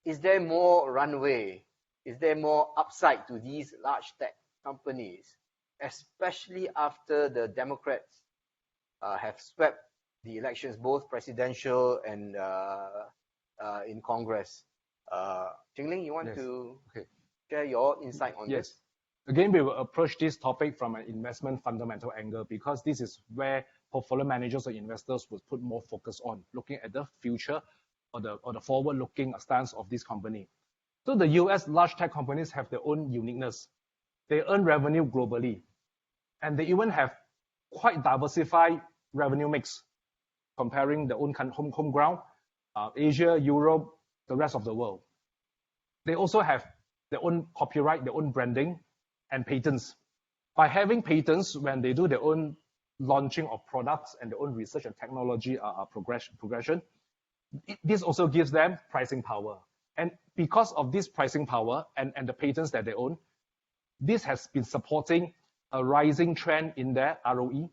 is there more runway? Is there more upside to these large tech companies, especially after the Democrats have swept the elections, both presidential and in Congress? Jingling, you want to share your insight on this? Again, we will approach this topic from an investment fundamental angle because this is where portfolio managers or investors would put more focus on looking at the future or the forward-looking stance of this company. So the US large tech companies have their own uniqueness. They earn revenue globally, and they even have quite diversified revenue mix, comparing their own home ground, Asia, Europe, the rest of the world. They also have their own copyright, their own branding, and patents. By having patents, when they do their own launching of products and their own research and technology progression, this also gives them pricing power. And because of this pricing power and the patents that they own, this has been supporting a rising trend in their ROE,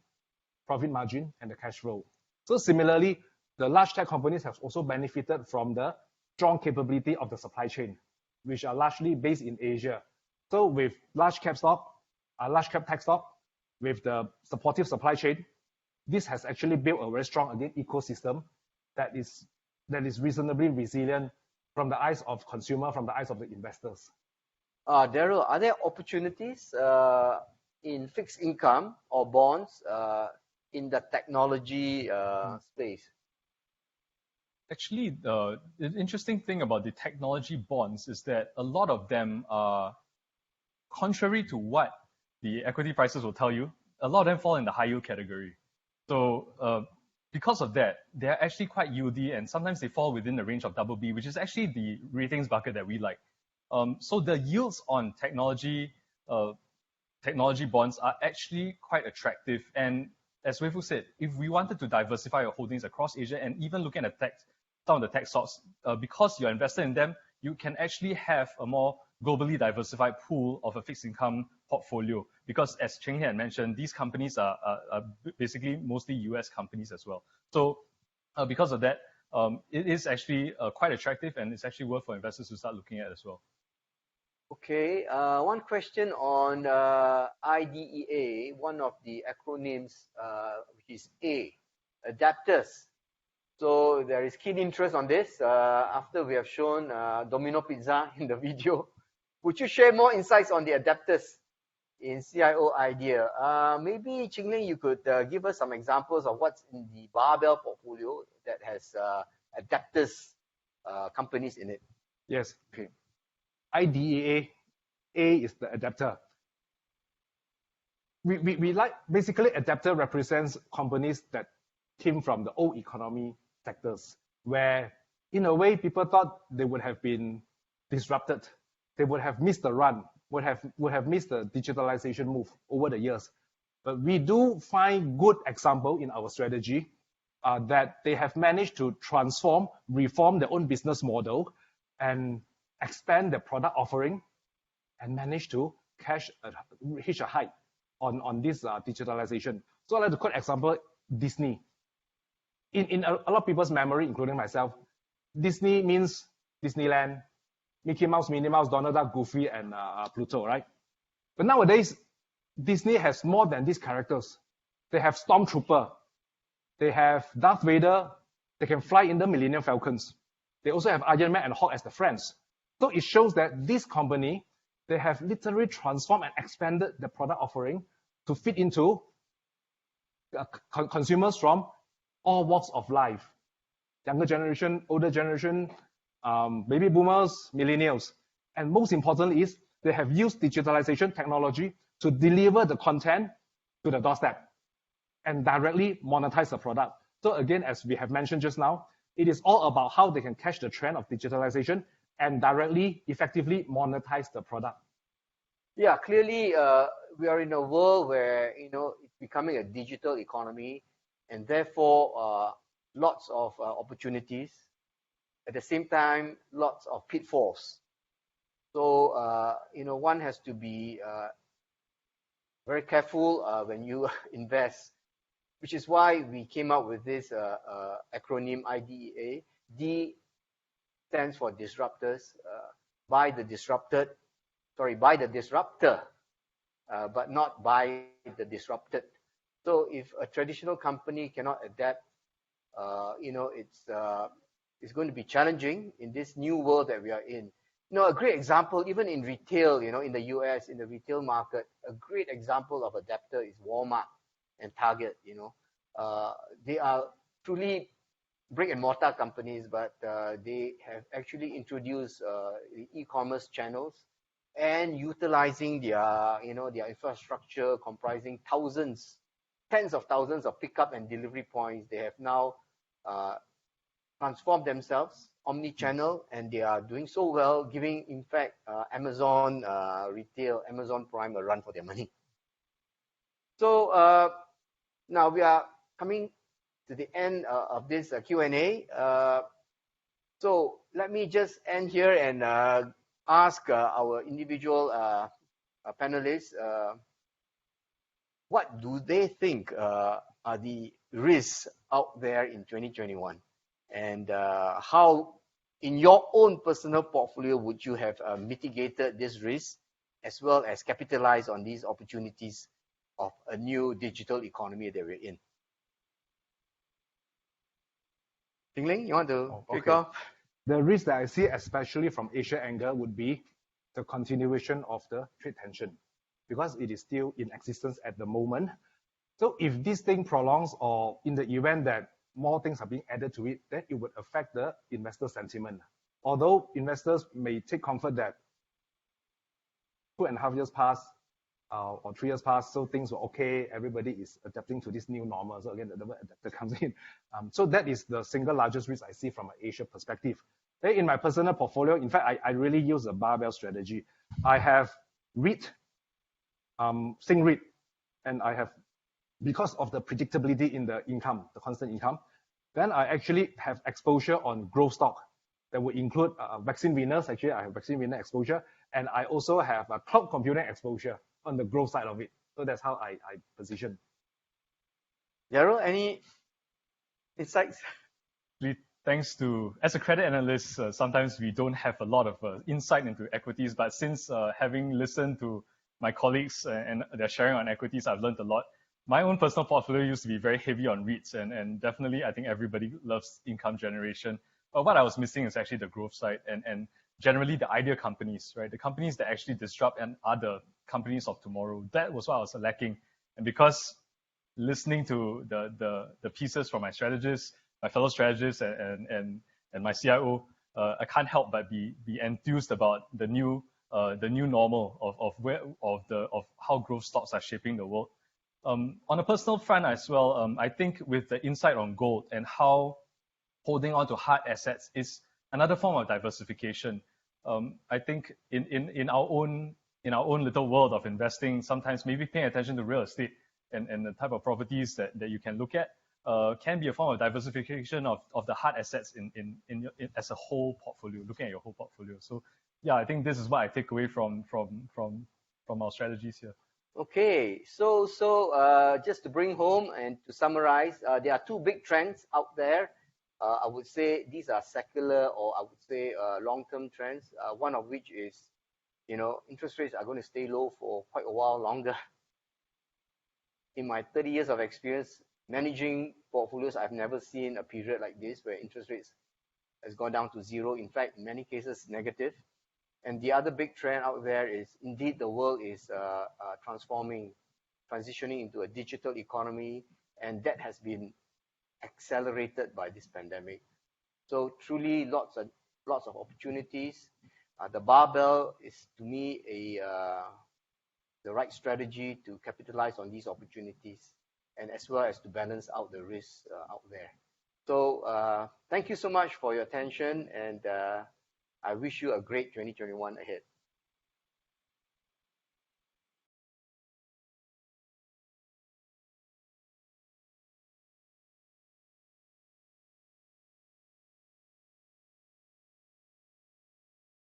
profit margin, and the cash flow. So similarly, the large tech companies have also benefited from the strong capability of the supply chain, which are largely based in Asia. So with large cap tech stock, with the supportive supply chain, this has actually built a very strong ecosystem that is reasonably resilient from the eyes of consumer, from the eyes of the investors. Daryl, are there opportunities in fixed income or bonds in the technology space? Actually, the interesting thing about the technology bonds is that a lot of them are, contrary to what the equity prices will tell you, a lot of them fall in the high yield category. So because of that, they're actually quite yieldy, and sometimes they fall within the range of BB, which is actually the ratings bucket that we like. So the yields on technology bonds are actually quite attractive. And as Wei Fook said, if we wanted to diversify our holdings across Asia and even looking at some of the tech stocks, because you're invested in them, you can actually have a more globally diversified pool of a fixed income portfolio. Because as Cheng had mentioned, these companies are basically mostly US companies as well. So because of that, it is actually quite attractive, and it's actually worth for investors to start looking at as well. Okay, one question on IDEA, one of the acronyms, which is A, adapters. So there is keen interest on this after we have shown Domino Pizza in the video. Would you share more insights on the adapters in CIO idea? Maybe Ching Ling, you could give us some examples of what's in the barbell portfolio that has adapters companies in it. Yes. Okay. IDEA, A is the adapter. We like, basically adapter represents companies that came from the old economy sectors, where in a way people thought they would have been disrupted. They would have missed the run, would have missed the digitalization move over the years. But we do find good example in our strategy that they have managed to transform, reform their own business model and expand their product offering and manage to reach a height on this digitalization. So I'd like to quote example, Disney. In a lot of people's memory, including myself, Disney means Disneyland, Mickey Mouse, Minnie Mouse, Donald Duck, Goofy, and Pluto, right? But nowadays, Disney has more than these characters. They have Stormtrooper, they have Darth Vader, they can fly in the Millennium Falcons. They also have Iron Man and Hulk as the friends. So it shows that this company, they have literally transformed and expanded the product offering to fit into consumers from all walks of life. Younger generation, older generation, baby boomers, millennials. And most importantly is they have used digitalization technology to deliver the content to the doorstep and directly monetize the product. So again, as we have mentioned just now, it is all about how they can catch the trend of digitalization and directly, effectively monetize the product. Yeah, clearly we are in a world where it's becoming a digital economy, and therefore lots of opportunities. At the same time, lots of pitfalls. So one has to be very careful when you invest, which is why we came up with this acronym IDEA. D stands for disruptors. By the disruptor, but not by the disrupted. So if a traditional company cannot adapt, it's going to be challenging in this new world that we are in. A great example, even in retail, in the US, in the retail market, a great example of adapter is Walmart and Target. They are truly brick and mortar companies, but they have actually introduced e-commerce channels and utilizing their infrastructure comprising tens of thousands of pickup and delivery points. They have now transformed themselves omni-channel, and they are doing so well, giving in fact Amazon retail, Amazon Prime a run for their money. So now we are coming to the end of this Q&A. So let me just end here and ask our individual panelists, what do they think are the risks out there in 2021? And how, in your own personal portfolio, would you have mitigated this risk as well as capitalize on these opportunities of a new digital economy that we're in? Ching Ling, you want to kick off? The risk that I see, especially from Asia angle, would be the continuation of the trade tension, because it is still in existence at the moment. So if this thing prolongs, or in the event that more things are being added to it, then it would affect the investor sentiment. Although investors may take comfort that 2.5 years passed, or 3 years passed, so things were okay, everybody is adapting to this new normal. So again, the adapter comes in. So that is the single largest risk I see from an Asia perspective. Then in my personal portfolio, in fact, I really use a barbell strategy. I have REIT, Sing REIT, and I have, because of the predictability in the income, the constant income, Then I actually have exposure on growth stock that would include vaccine winners. Actually, I have vaccine winner exposure, and I also have a cloud computing exposure on the growth side of it. So that's how I position. Gerald, any insights? Thanks to, as a credit analyst, sometimes we don't have a lot of insight into equities, but since having listened to my colleagues and their sharing on equities, I've learned a lot. My own personal portfolio used to be very heavy on REITs, and definitely I think everybody loves income generation. But what I was missing is actually the growth side and generally the idea companies, right? The companies that actually disrupt and are the companies of tomorrow. That was what I was lacking. And because listening to the pieces from my strategists, my fellow strategists, and my CIO, I can't help but be enthused about the new normal of how growth stocks are shaping the world. On a personal front as well, I think with the insight on gold and how holding on to hard assets is another form of diversification. I think in our own little world of investing, sometimes maybe paying attention to real estate and the type of properties that you can look at can be a form of diversification of the hard assets as a whole portfolio, looking at your whole portfolio. So yeah, I think this is what I take away from our strategies here. Okay, so just to bring home and to summarize, there are two big trends out there. I would say these are secular, or I would say long-term trends. One of which is, interest rates are going to stay low for quite a while longer. In my 30 years of experience managing portfolios, I've never seen a period like this where interest rates has gone down to zero. In fact, in many cases, negative. And the other big trend out there is indeed the world is transitioning into a digital economy, and that has been accelerated by this pandemic. So truly lots of opportunities. The barbell is, to me, the right strategy to capitalize on these opportunities, and as well as to balance out the risks out there. So thank you so much for your attention, and I wish you a great 2021 ahead.